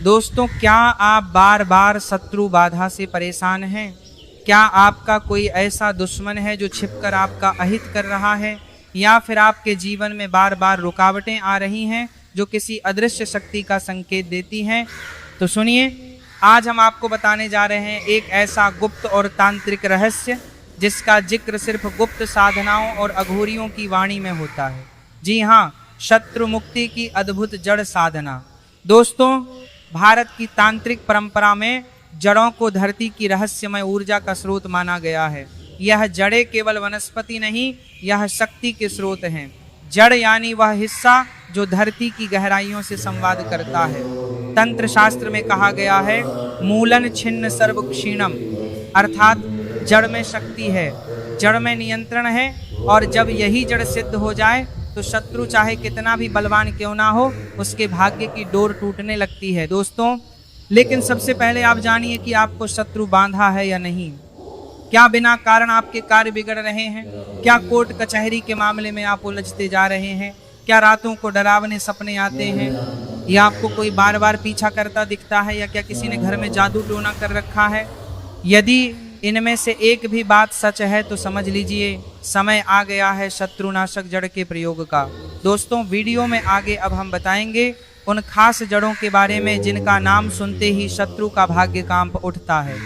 दोस्तों, क्या आप बार बार शत्रु बाधा से परेशान हैं? क्या आपका कोई ऐसा दुश्मन है जो छिपकर आपका अहित कर रहा है, या फिर आपके जीवन में बार बार रुकावटें आ रही हैं जो किसी अदृश्य शक्ति का संकेत देती हैं? तो सुनिए, आज हम आपको बताने जा रहे हैं एक ऐसा गुप्त और तांत्रिक रहस्य जिसका जिक्र सिर्फ गुप्त साधनाओं और अघोरियों की वाणी में होता है। जी हाँ, शत्रु मुक्ति की अद्भुत जड़ साधना। दोस्तों, भारत की तांत्रिक परंपरा में जड़ों को धरती की रहस्यमय ऊर्जा का स्रोत माना गया है। यह जड़ें केवल वनस्पति नहीं, यह शक्ति के स्रोत हैं। जड़ यानी वह हिस्सा जो धरती की गहराइयों से संवाद करता है। तंत्र शास्त्र में कहा गया है, मूलन छिन्न सर्व क्षीणम, अर्थात जड़ में शक्ति है, जड़ में नियंत्रण है, और जब यही जड़ सिद्ध हो जाए तो शत्रु चाहे कितना भी बलवान क्यों ना हो, उसके भाग्य की डोर टूटने लगती है। दोस्तों, लेकिन सबसे पहले आप जानिए कि आपको शत्रु बांधा है या नहीं। क्या बिना कारण आपके कार्य बिगड़ रहे हैं? क्या कोर्ट कचहरी के मामले में आप उलझते जा रहे हैं? क्या रातों को डरावने सपने आते हैं, या आपको कोई बार बार पीछा करता दिखता है, या क्या किसी ने घर में जादू टोना कर रखा है? यदि इनमें से एक भी बात सच है तो समझ लीजिए समय आ गया है शत्रुनाशक जड़ के प्रयोग का। दोस्तों, वीडियो में आगे अब हम बताएंगे उन खास जड़ों के बारे में जिनका नाम सुनते ही शत्रु का भाग्य कांप उठता है।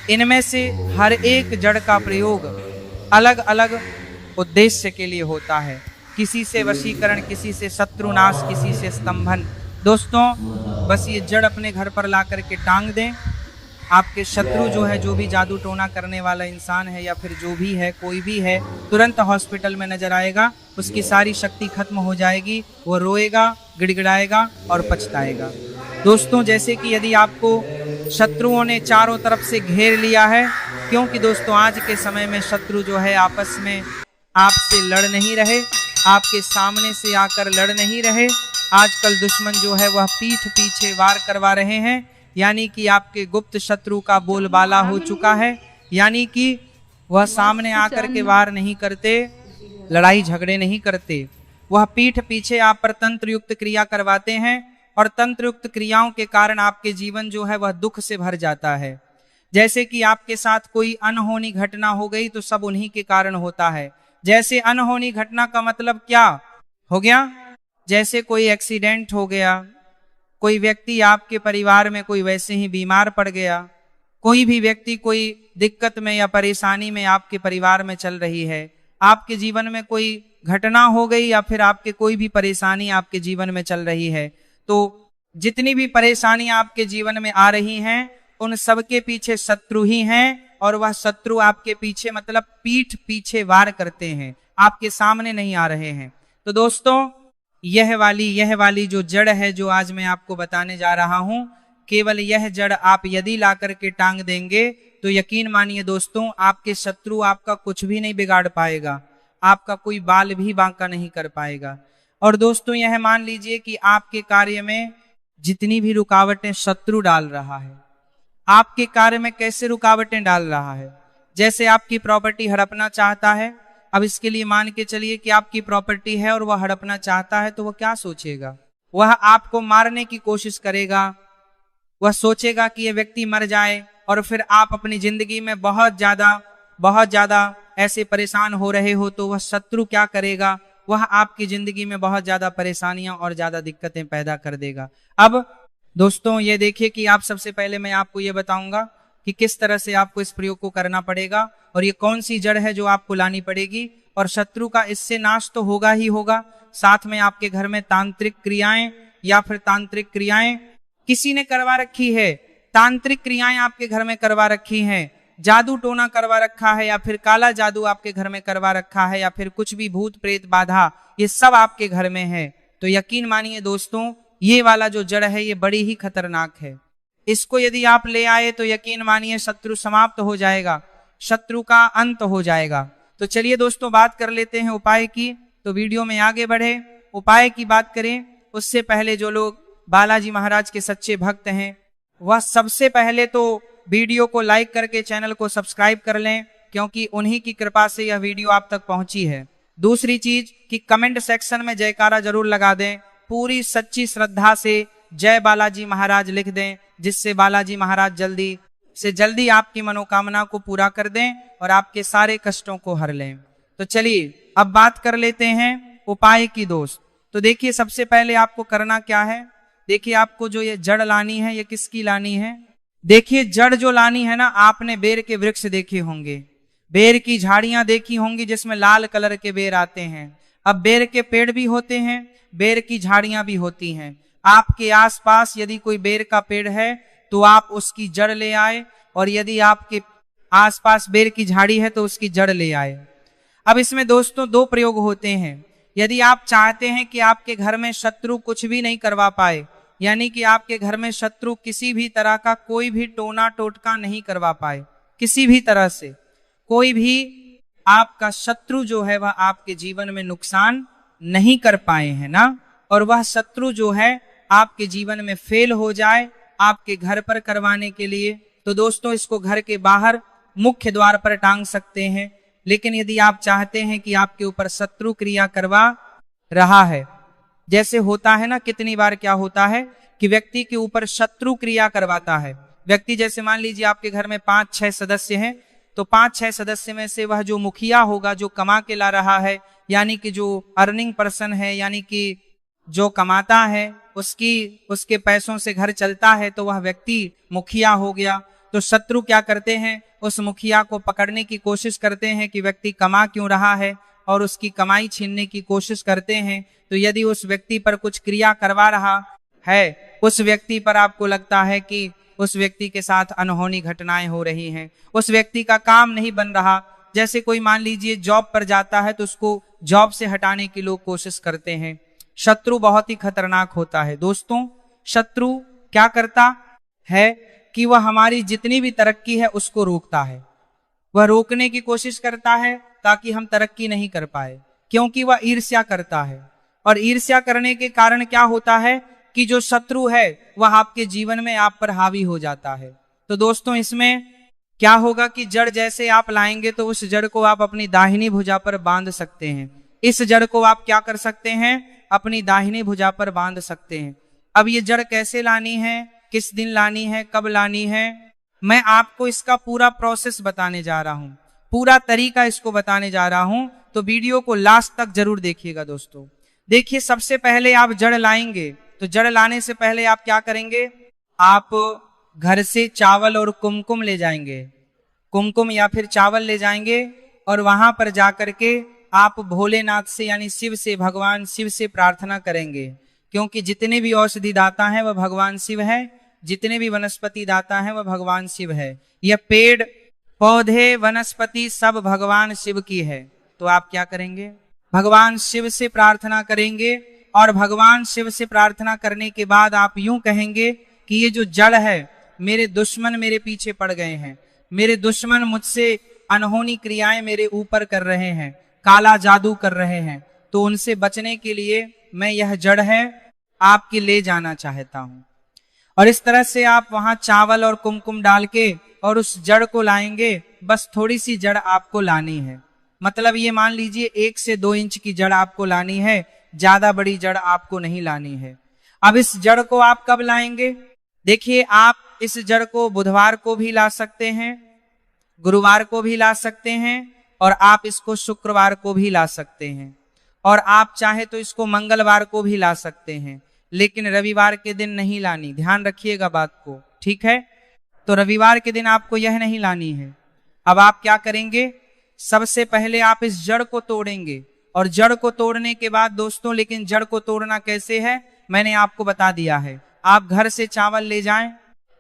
इनमें से हर एक जड़ का प्रयोग अलग अलग उद्देश्य के लिए होता है। किसी से वशीकरण, किसी से शत्रुनाश, किसी से स्तंभन। दोस्तों, बस ये जड़ अपने घर पर ला करके टांग दें, आपके शत्रु जो है, जो भी जादू टोना करने वाला इंसान है या फिर जो भी है, कोई भी है, तुरंत हॉस्पिटल में नजर आएगा। उसकी सारी शक्ति खत्म हो जाएगी, वो रोएगा, गिड़गिड़ाएगा और पछताएगा। दोस्तों, जैसे कि यदि आपको शत्रुओं ने चारों तरफ से घेर लिया है, क्योंकि दोस्तों आज के समय में शत्रु जो है आपस में आपसे लड़ नहीं रहे, आपके सामने से आकर लड़ नहीं रहे। आजकल दुश्मन जो है वह पीठ पीछे वार करवा रहे हैं, यानी कि आपके गुप्त शत्रु का बोलबाला हो चुका है। यानी कि वह सामने आकर के वार नहीं करते, लड़ाई झगड़े नहीं करते, वह पीठ पीछे आप पर तंत्र युक्त क्रिया करवाते हैं, और तंत्र युक्त क्रियाओं के कारण आपके जीवन जो है वह दुख से भर जाता है। जैसे कि आपके साथ कोई अनहोनी घटना हो गई तो सब उन्हीं के कारण होता है। जैसे अनहोनी घटना का मतलब क्या हो गया? जैसे कोई एक्सीडेंट हो गया, कोई व्यक्ति आपके परिवार में कोई वैसे ही बीमार पड़ गया, कोई भी व्यक्ति कोई दिक्कत में या परेशानी में आपके परिवार में चल रही है, आपके जीवन में कोई घटना हो गई, या फिर आपके कोई भी परेशानी आपके जीवन में चल रही है, तो जितनी भी परेशानी आपके जीवन में आ रही हैं उन सबके पीछे शत्रु ही हैं, और वह शत्रु आपके पीछे मतलब पीठ पीछे वार करते हैं, आपके सामने नहीं आ रहे हैं। तो दोस्तों, यह वाली जो जड़ है जो आज मैं आपको बताने जा रहा हूं, केवल यह जड़ आप यदि ला करके टांग देंगे तो यकीन मानिए दोस्तों, आपके शत्रु आपका कुछ भी नहीं बिगाड़ पाएगा, आपका कोई बाल भी बांका नहीं कर पाएगा। और दोस्तों, यह मान लीजिए कि आपके कार्य में जितनी भी रुकावटें शत्रु डाल रहा है, आपके कार्य में कैसे रुकावटें डाल रहा है? जैसे आपकी प्रॉपर्टी हड़पना चाहता है। अब इसके लिए मान के चलिए कि आपकी प्रॉपर्टी है और वह हड़पना चाहता है, तो वह क्या सोचेगा? वह आपको मारने की कोशिश करेगा, वह सोचेगा कि यह व्यक्ति मर जाए, और फिर आप अपनी जिंदगी में बहुत ज्यादा ऐसे परेशान हो रहे हो, तो वह शत्रु क्या करेगा? वह आपकी जिंदगी में बहुत ज्यादा परेशानियां और ज्यादा दिक्कतें पैदा कर देगा। अब दोस्तों, ये देखिए कि आप सबसे पहले मैं आपको ये बताऊंगा कि किस तरह से आपको इस प्रयोग को करना पड़ेगा, और ये कौन सी जड़ है जो आपको लानी पड़ेगी। और शत्रु का इससे नाश तो होगा ही होगा, साथ में आपके घर में तांत्रिक क्रियाएं या फिर तांत्रिक क्रियाएं किसी ने करवा रखी है, तांत्रिक क्रियाएं आपके घर में करवा रखी हैं, जादू टोना करवा रखा है, या फिर काला जादू आपके घर में करवा रखा है, या फिर कुछ भी भूत प्रेत बाधा, ये सब आपके घर में है, तो यकीन मानिए दोस्तों, ये वाला जो जड़ है ये बड़ी ही खतरनाक है। इसको यदि आप ले आए तो यकीन मानिए शत्रु समाप्त हो जाएगा, शत्रु का अंत हो जाएगा। तो चलिए दोस्तों, बात कर लेते हैं उपाय की। तो वीडियो में आगे बढ़े, उपाय की बात करें उससे पहले जो लोग बालाजी महाराज के सच्चे भक्त हैं, वह सबसे पहले तो वीडियो को लाइक करके चैनल को सब्सक्राइब कर लें, क्योंकि उन्हीं की कृपा से यह वीडियो आप तक पहुंची है। दूसरी चीज कि कमेंट सेक्शन में जयकारा जरूर लगा दें, पूरी सच्ची श्रद्धा से जय बालाजी महाराज लिख दें, जिससे बालाजी महाराज जल्दी से जल्दी आपकी मनोकामना को पूरा कर दें और आपके सारे कष्टों को हर लें। तो चलिए अब बात कर लेते हैं उपाय की दोस्त। तो देखिए सबसे पहले आपको करना क्या है, देखिए आपको जो ये जड़ लानी है ये किसकी लानी है। देखिए जड़ जो लानी है ना, आपने बेर के वृक्ष देखे होंगे, बेर की झाड़ियां देखी होंगी जिसमें लाल कलर के बेर आते हैं। अब बेर के पेड़ भी होते हैं, बेर की झाड़ियां भी होती हैं। आपके आसपास यदि कोई बेर का पेड़ है तो आप उसकी जड़ ले आए, और यदि आपके आसपास बेर की झाड़ी है तो उसकी जड़ ले आए। अब इसमें दोस्तों दो प्रयोग होते हैं। यदि आप चाहते हैं कि आपके घर में शत्रु कुछ भी नहीं करवा पाए, यानी कि आपके घर में शत्रु किसी भी तरह का कोई भी टोना टोटका नहीं करवा पाए, किसी भी तरह से कोई भी आपका शत्रु जो है वह आपके जीवन में नुकसान नहीं कर पाए हैं ना, और वह शत्रु जो है आपके जीवन में फेल हो जाए आपके घर पर करवाने के लिए, तो दोस्तों इसको घर के बाहर मुख्य द्वार पर टांग सकते हैं। लेकिन यदि आप चाहते हैं कि आपके ऊपर शत्रु क्रिया करवा रहा है, जैसे होता है ना, कितनी बार क्या होता है कि व्यक्ति के ऊपर शत्रु क्रिया करवाता है। व्यक्ति जैसे मान लीजिए आपके घर में 5-6 सदस्य हैं, तो 5-6 सदस्य में से वह जो मुखिया होगा, जो कमा के ला रहा है, यानी कि जो अर्निंग पर्सन है, यानी कि जो कमाता है, उसके पैसों से घर चलता है, तो वह व्यक्ति मुखिया हो गया। तो शत्रु क्या करते हैं, उस मुखिया को पकड़ने की कोशिश करते हैं कि व्यक्ति कमा क्यों रहा है, और उसकी कमाई छीनने की कोशिश करते हैं। तो यदि उस व्यक्ति पर कुछ क्रिया करवा रहा है, उस व्यक्ति पर आपको लगता है कि उस व्यक्ति के साथ अनहोनी घटनाएं हो रही हैं, उस व्यक्ति का काम नहीं बन रहा, जैसे कोई मान लीजिए जॉब पर जाता है तो उसको जॉब से हटाने की लोग कोशिश करते हैं। शत्रु बहुत ही खतरनाक होता है दोस्तों। शत्रु क्या करता है कि वह हमारी जितनी भी तरक्की है उसको रोकता है, वह रोकने की कोशिश करता है ताकि हम तरक्की नहीं कर पाए, क्योंकि वह ईर्ष्या करता है। और ईर्ष्या करने के कारण क्या होता है कि जो शत्रु है वह आपके जीवन में आप पर हावी हो जाता है। तो दोस्तों इसमें क्या होगा कि जड़ जैसे आप लाएंगे तो उस जड़ को आप अपनी दाहिनी भुजा पर बांध सकते हैं। इस जड़ को आप क्या कर सकते हैं, अपनी दाहिनी भुजा पर बांध सकते हैं। अब ये जड़ कैसे लानी है, किस दिन लानी है, कब लानी है, मैं आपको इसका पूरा प्रोसेस बताने जा रहा हूं, पूरा तरीका इसको बताने जा रहा हूं। तो वीडियो को लास्ट तक जरूर देखिएगा दोस्तों। देखिए सबसे पहले आप जड़ लाएंगे, तो जड़ लाने से पहले आप क्या करेंगे, आप घर से चावल और कुमकुम ले जाएंगे, कुमकुम या फिर चावल ले जाएंगे, और वहां पर जाकर के आप भोलेनाथ से यानी शिव से, भगवान शिव से प्रार्थना करेंगे, क्योंकि जितने भी औषधि दाता हैं वह भगवान शिव है, जितने भी वनस्पति दाता हैं वह भगवान शिव है। यह पेड़ पौधे वनस्पति सब भगवान शिव की है। तो आप क्या करेंगे, भगवान शिव से प्रार्थना करेंगे, और भगवान शिव से प्रार्थना करने के बाद आप यूं कहेंगे कि ये जो जड़ है, मेरे दुश्मन मेरे पीछे पड़ गए हैं, मेरे दुश्मन मुझसे अनहोनी क्रियाएं मेरे ऊपर कर रहे हैं, काला जादू कर रहे हैं, तो उनसे बचने के लिए मैं यह जड़ है आपके ले जाना चाहता हूं। और इस तरह से आप वहां चावल और कुमकुम डाल के और उस जड़ को लाएंगे। बस थोड़ी सी जड़ आपको लानी है, मतलब ये मान लीजिए 1 से 2 इंच की जड़ आपको लानी है, ज्यादा बड़ी जड़ आपको नहीं लानी है। अब इस जड़ को आप कब लाएंगे, देखिए आप इस जड़ को बुधवार को भी ला सकते हैं, गुरुवार को भी ला सकते हैं, और आप इसको शुक्रवार को भी ला सकते हैं, और आप चाहे तो इसको मंगलवार को भी ला सकते हैं, लेकिन रविवार के दिन नहीं लानी, ध्यान रखिएगा बात को, ठीक है। तो रविवार के दिन आपको यह नहीं लानी है। अब आप क्या करेंगे, सबसे पहले आप इस जड़ को तोड़ेंगे, और जड़ को तोड़ने के बाद दोस्तों, लेकिन जड़ को तोड़ना कैसे है मैंने आपको बता दिया है। आप घर से चावल ले जाएं,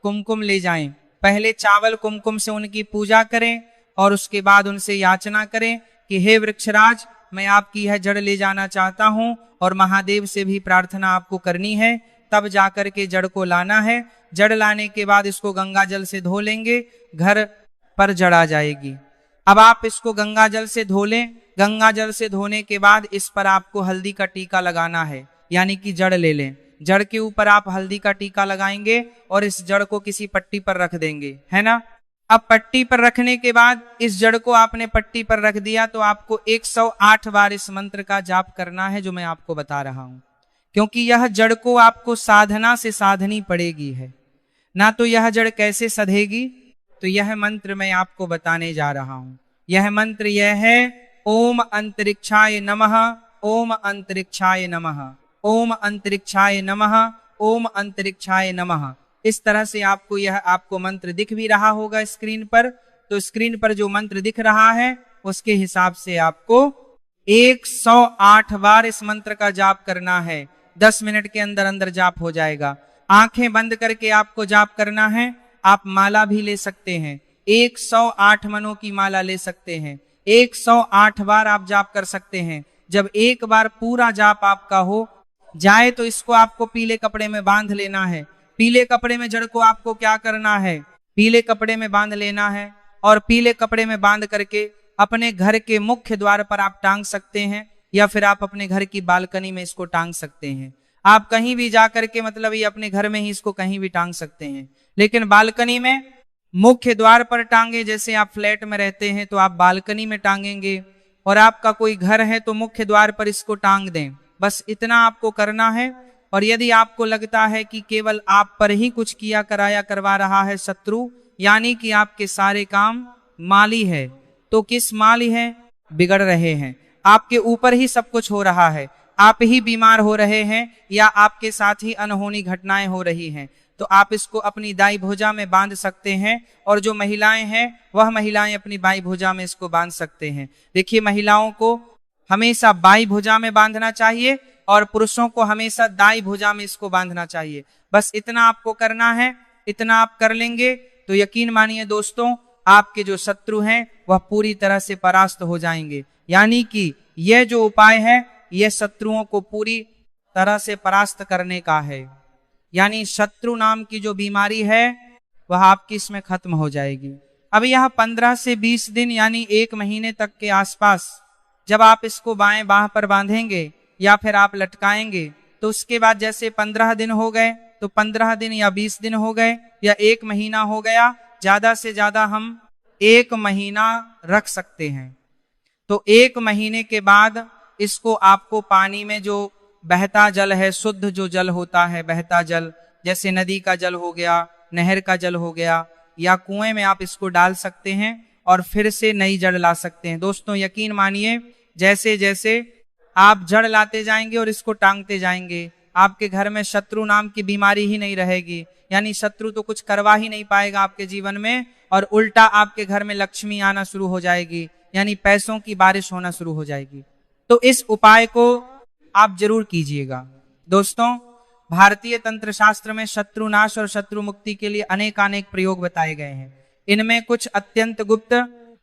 कुमकुम ले जाएं, पहले चावल कुमकुम से उनकी पूजा करें, और उसके बाद उनसे याचना करें कि हे वृक्षराज, मैं आपकी यह जड़ ले जाना चाहता हूं, और महादेव से भी प्रार्थना आपको करनी है, तब जाकर के जड़ को लाना है। जड़ लाने के बाद इसको गंगा जल से धो लेंगे, घर पर जड़ आ जाएगी। अब आप इसको गंगा जल से धो लें, गंगा जल से धोने के बाद इस पर आपको हल्दी का टीका लगाना है, यानी कि जड़ ले लें, जड़ के ऊपर आप हल्दी का टीका लगाएंगे और इस जड़ को किसी पट्टी पर रख देंगे, है ना। अब पट्टी पर रखने के बाद इस जड़ को आपने पट्टी पर रख दिया, तो आपको 108 बार इस मंत्र का जाप करना है जो मैं आपको बता रहा हूं। क्योंकि यह जड़ को आपको साधना से साधनी पड़ेगी है, ना तो यह जड़ कैसे सधेगी। तो यह मंत्र मैं आपको बताने जा रहा हूं। यह मंत्र यह है, ओम अंतरिक्षाय नमः, ओम अंतरिक्षाय नमः, ओम अंतरिक्षाय नमः, ओम अंतरिक्षाय नमः। इस तरह से आपको मंत्र दिख भी रहा होगा स्क्रीन पर। तो स्क्रीन पर जो मंत्र दिख रहा है उसके हिसाब से आपको 108 बार इस मंत्र का जाप करना है। 10 मिनट के अंदर अंदर जाप हो जाएगा। आंखें बंद करके आपको जाप करना है। आप माला भी ले सकते हैं, 108 मनों की माला ले सकते हैं, 108 बार आप जाप कर सकते हैं। जब एक बार पूरा जाप आपका हो जाए तो इसको आपको पीले कपड़े में बांध लेना है। पीले कपड़े में जड़ को आपको क्या करना है, पीले कपड़े में बांध लेना है। और पीले कपड़े में बांध करके अपने घर के मुख्य द्वार पर आप टांग सकते हैं, या फिर आप अपने घर की बालकनी में इसको टांग सकते हैं। आप कहीं भी जाकर के मतलब ये अपने घर में ही इसको कहीं भी टांग सकते हैं, लेकिन बालकनी में मुख्य द्वार पर टांगे। जैसे आप फ्लैट में रहते हैं तो आप बालकनी में टांगेंगे, और आपका कोई घर है तो मुख्य द्वार पर इसको टांग दें। बस इतना आपको करना है। और यदि आपको लगता है कि केवल आप पर ही कुछ किया कराया करवा रहा है शत्रु, यानी कि आपके सारे काम माली है, तो किस माली है, बिगड़ रहे हैं, आपके ऊपर ही सब कुछ हो रहा है, आप ही बीमार हो रहे हैं, या आपके साथ ही अनहोनी घटनाएं हो रही हैं, तो आप इसको अपनी दाई भुजा में बांध सकते हैं। और जो महिलाएं हैं वह महिलाएं अपनी बाई भुजा में इसको बांध सकते हैं। देखिए, महिलाओं को हमेशा बाई भुजा में बांधना चाहिए और पुरुषों को हमेशा दाई भुजा में इसको बांधना चाहिए। बस इतना आपको करना है। इतना आप कर लेंगे तो यकीन मानिए दोस्तों, आपके जो शत्रु हैं वह पूरी तरह से परास्त हो जाएंगे। यानी कि यह जो उपाय है यह शत्रुओं को पूरी तरह से परास्त करने का है। यानी शत्रु नाम की जो बीमारी है वह आपकी इसमें खत्म हो जाएगी। अब यह 15 से 20 दिन यानी 1 महीने तक के आसपास जब आप इसको बाएं बाह पर बांधेंगे या फिर आप लटकाएंगे, तो उसके बाद जैसे 15 दिन हो गए तो 15 दिन या 20 दिन हो गए या 1 महीना हो गया, ज्यादा से ज्यादा हम 1 महीना रख सकते हैं। तो 1 महीने के बाद इसको आपको पानी में जो बहता जल है, शुद्ध जो जल होता है, बहता जल, जैसे नदी का जल हो गया, नहर का जल हो गया, या कुएं में आप इसको डाल सकते हैं और फिर से नई जड़ ला सकते हैं। दोस्तों यकीन मानिए, जैसे जैसे आप जड़ लाते जाएंगे और इसको टांगते जाएंगे, आपके घर में शत्रु नाम की बीमारी ही नहीं रहेगी। यानी शत्रु तो कुछ करवा ही नहीं पाएगा आपके जीवन में, और उल्टा आपके घर में लक्ष्मी आना शुरू हो जाएगी, यानी पैसों की बारिश होना शुरू हो जाएगी। तो इस उपाय को आप जरूर कीजिएगा। दोस्तों, भारतीय तंत्र शास्त्र में शत्रु नाश और शत्रु मुक्ति के लिए अनेक प्रयोग बताए गए हैं। इनमें कुछ अत्यंत गुप्त,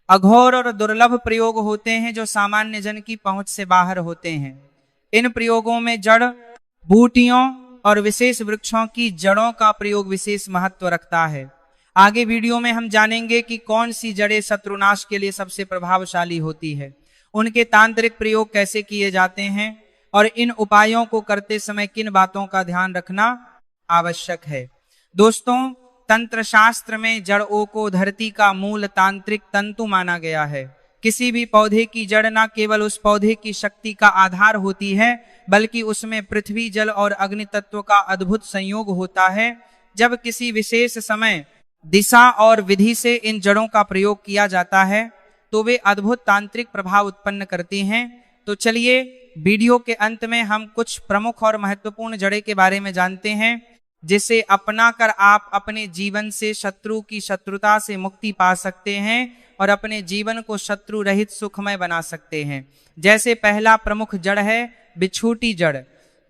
अघोर और दुर्लभ प्रयोग होते हैं जो सामान्य जन की पहुंच से बाहर होते हैं। इन प्रयोगों में जड़ बूटियों और विशेष वृक्षों की जड़ों का प्रयोग विशेष महत्व रखता है। आगे वीडियो में हम जानेंगे कि कौन सी जड़ें शत्रुनाश के लिए सबसे प्रभावशाली होती है, उनके तांत्रिक प्रयोग कैसे किए जाते हैं, और इन उपायों को करते समय किन बातों का ध्यान रखना आवश्यक है। दोस्तों, तंत्र शास्त्र में जड़ों को धरती का मूल तांत्रिक तंतु माना गया है। किसी भी पौधे की जड़ न केवल उस पौधे की शक्ति का आधार होती है, बल्कि उसमें पृथ्वी, जल और अग्नि तत्व का अद्भुत संयोग होता है। जब किसी विशेष समय, दिशा और विधि से इन जड़ों का प्रयोग किया जाता है तो वे अद्भुत तांत्रिक प्रभाव उत्पन्न करती हैं। तो चलिए वीडियो के अंत में हम कुछ प्रमुख और महत्वपूर्ण जड़ें के बारे में जानते हैं, जिसे अपनाकर आप अपने जीवन से शत्रु की शत्रुता से मुक्ति पा सकते हैं और अपने जीवन को शत्रु रहित सुखमय बना सकते हैं। जैसे पहला प्रमुख जड़ है बिच्छूटी जड़।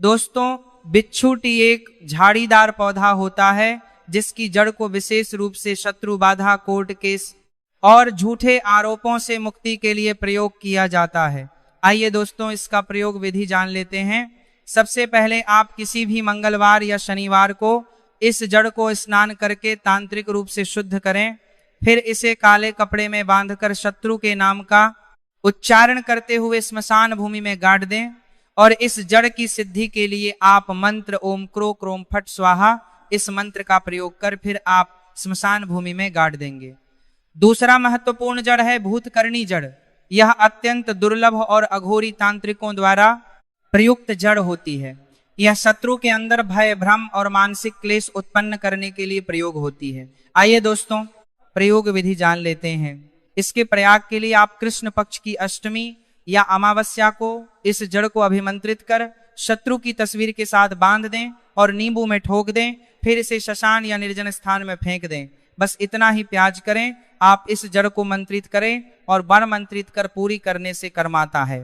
दोस्तों, बिच्छूटी एक झाड़ीदार पौधा होता है जिसकी जड़ को विशेष रूप से शत्रु बाधा, कोर्ट केस और झूठे आरोपों से मुक्ति के लिए प्रयोग किया जाता है। आइए दोस्तों, इसका प्रयोग विधि जान लेते हैं। सबसे पहले आप किसी भी मंगलवार या शनिवार को इस जड़ को स्नान करके तांत्रिक रूप से शुद्ध करें। फिर इसे काले कपड़े में बांधकर शत्रु के नाम का उच्चारण करते हुए स्मशान भूमि में गाड़ दें, और इस जड़ की सिद्धि के लिए आप मंत्र ओम क्रो क्रोम फट स्वाहा इस मंत्र का प्रयोग कर फिर आप स्मशान भूमि में गाड़ देंगे। दूसरा महत्वपूर्ण जड़ है भूतकर्णी जड़। यह अत्यंत दुर्लभ और अघोरी तांत्रिकों द्वारा प्रयुक्त जड़ होती है। यह शत्रु के अंदर भय, भ्रम और मानसिक क्लेश उत्पन्न करने के लिए प्रयोग होती है। आइए दोस्तों प्रयोग विधि जान लेते हैं। इसके प्रयाग के लिए आप कृष्ण पक्ष की अष्टमी या अमावस्या को इस जड़ को अभिमंत्रित कर शत्रु की तस्वीर के साथ बांध दें और नींबू में ठोक दें, फिर इसे श्मशान या निर्जन स्थान में फेंक दें। बस इतना ही प्रयास करें। आप इस जड़ को मंत्रित करें और वर मंत्रित कर पूरी करने से कर्माता है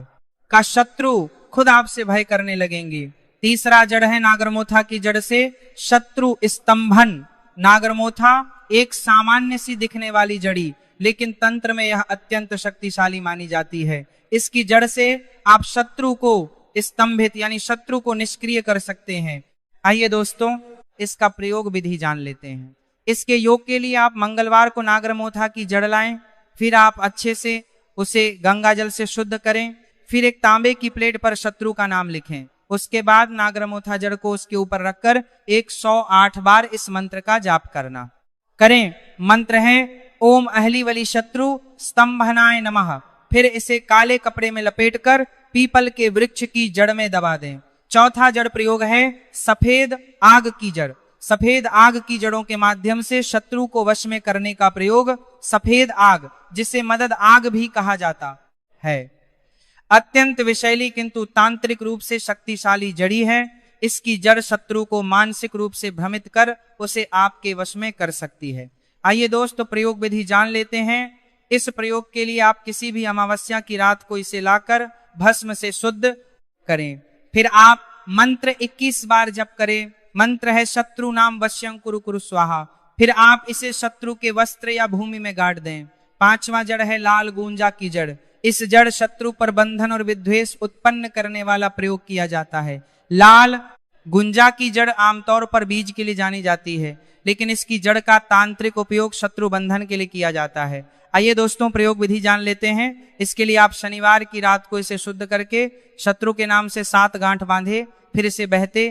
का शत्रु खुद आपसे भय करने लगेंगे। तीसरा जड़ है नागरमोथा की जड़ से शत्रु स्तंभन। नागरमोथा एक सामान्य सी दिखने वाली जड़ी, लेकिन तंत्र में यह अत्यंत शक्तिशाली मानी जाती है। इसकी जड़ से आप शत्रु को स्तंभित यानी शत्रु को निष्क्रिय कर सकते हैं। आइए दोस्तों इसका प्रयोग विधि जान लेते हैं। इसके योग के लिए आप मंगलवार को नागरमोथा की जड़ लाएं, फिर आप अच्छे से उसे गंगा जल से शुद्ध करें, फिर एक तांबे की प्लेट पर शत्रु का नाम लिखें। उसके बाद नागरमोथा जड़ को उसके ऊपर रखकर 108 बार इस मंत्र का जाप करना करें। मंत्र है ओम अहलीवली शत्रु स्तंभनाय नमः। फिर इसे काले कपड़े में लपेटकर पीपल के वृक्ष की जड़ में दबा दें। चौथा जड़ प्रयोग है सफेद आग की जड़। सफेद आग की जड़ों के माध्यम से शत्रु को वश में करने का प्रयोग सफेद आग, जिसे मदद आग भी कहा जाता है, अत्यंत विषैली किंतु तांत्रिक रूप से शक्तिशाली जड़ी है। इसकी जड़ शत्रु को मानसिक रूप से भ्रमित कर उसे आपके वश में कर सकती है। आइए दोस्तों प्रयोग विधि जान लेते हैं। इस प्रयोग के लिए आप किसी भी अमावस्या की रात को इसे लाकर भस्म से शुद्ध करें। फिर आप मंत्र 21 बार जप करें। मंत्र है शत्रु नाम वश्यं कुरु कुरु स्वाहा। फिर आप इसे शत्रु के वस्त्र या भूमि में गाड़ दें। पांचवा जड़ है लाल गुंजा की जड़। इस जड़ शत्रु पर बंधन और विद्वेष उत्पन्न करने वाला प्रयोग किया जाता है। लाल गुंजा की जड़ आमतौर पर बीज के लिए जानी जाती है, लेकिन इसकी जड़ का तांत्रिक उपयोग शत्रु बंधन के लिए किया जाता है। आइए दोस्तों प्रयोग विधि जान लेते हैं। इसके लिए आप शनिवार की रात को इसे शुद्ध करके शत्रु के नाम से 7 गांठ बांधे, फिर इसे बहते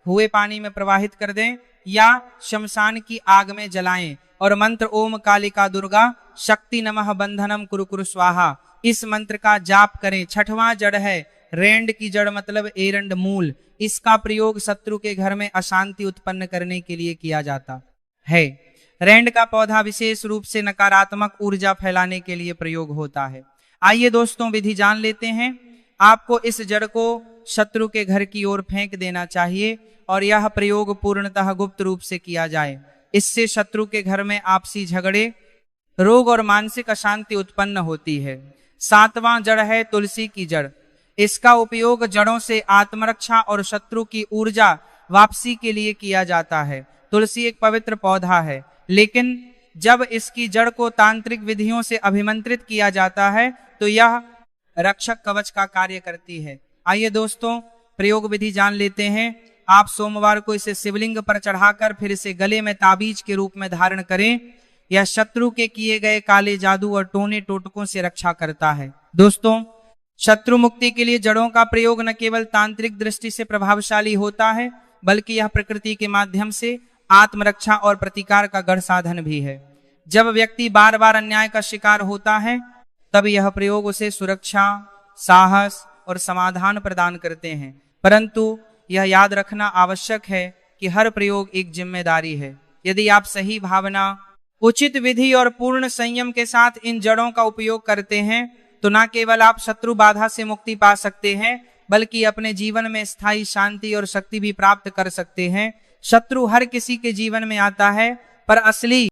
हुए पानी में प्रवाहित कर दें या शमशान की आग में जलाएं और मंत्र ओम कालिका दुर्गा शक्ति नमः बंधनम कुरु कुरु स्वाहा इस मंत्र का जाप करें। छठवां जड़ है रेंड की जड़ मतलब एरंड मूल। इसका प्रयोग शत्रु के घर में अशांति उत्पन्न करने के लिए किया जाता है। रेंड का पौधा विशेष रूप से नकारात्मक ऊर्जा फैलाने के लिए प्रयोग होता है। आइए दोस्तों विधि जान लेते हैं। आपको इस जड़ को शत्रु के घर की ओर फेंक देना चाहिए और यह प्रयोग पूर्णतः गुप्त रूप से किया जाए। इससे शत्रु के घर में आपसी झगड़े, रोग और मानसिक अशांति उत्पन्न होती है। 7वां जड़ है तुलसी की जड़। इसका उपयोग जड़ों से आत्मरक्षा और शत्रु की ऊर्जा वापसी के लिए किया जाता है। तुलसी एक पवित्र पौधा है, लेकिन जब इसकी जड़ को तांत्रिक विधियों से अभिमंत्रित किया जाता है तो यह रक्षक कवच का कार्य करती है। आइए दोस्तों प्रयोग विधि जान लेते हैं। आप सोमवार को इसे शिवलिंग पर चढ़ाकर फिर इसे गले में ताबीज के रूप में धारण करें। यह शत्रु के किए गए काले जादू और टोने टोटकों से रक्षा करता है। दोस्तों शत्रु मुक्ति के लिए जड़ों का प्रयोग न केवल तांत्रिक दृष्टि से प्रभावशाली होता है, बल्कि यह प्रकृति के माध्यम से आत्मरक्षा और प्रतिकार का गढ़ साधन भी है। जब व्यक्ति बार बार अन्याय का शिकार होता है तब यह प्रयोग उसे सुरक्षा, साहस और समाधान प्रदान करते हैं। परंतु यह याद रखना आवश्यक है कि हर प्रयोग एक जिम्मेदारी है। यदि आप सही भावना, उचित विधि और पूर्ण संयम के साथ इन जड़ों का उपयोग करते हैं तो न केवल आप शत्रु बाधा से मुक्ति पा सकते हैं, बल्कि अपने जीवन में स्थायी शांति और शक्ति भी प्राप्त कर सकते हैं। शत्रु हर किसी के जीवन में आता है, पर असली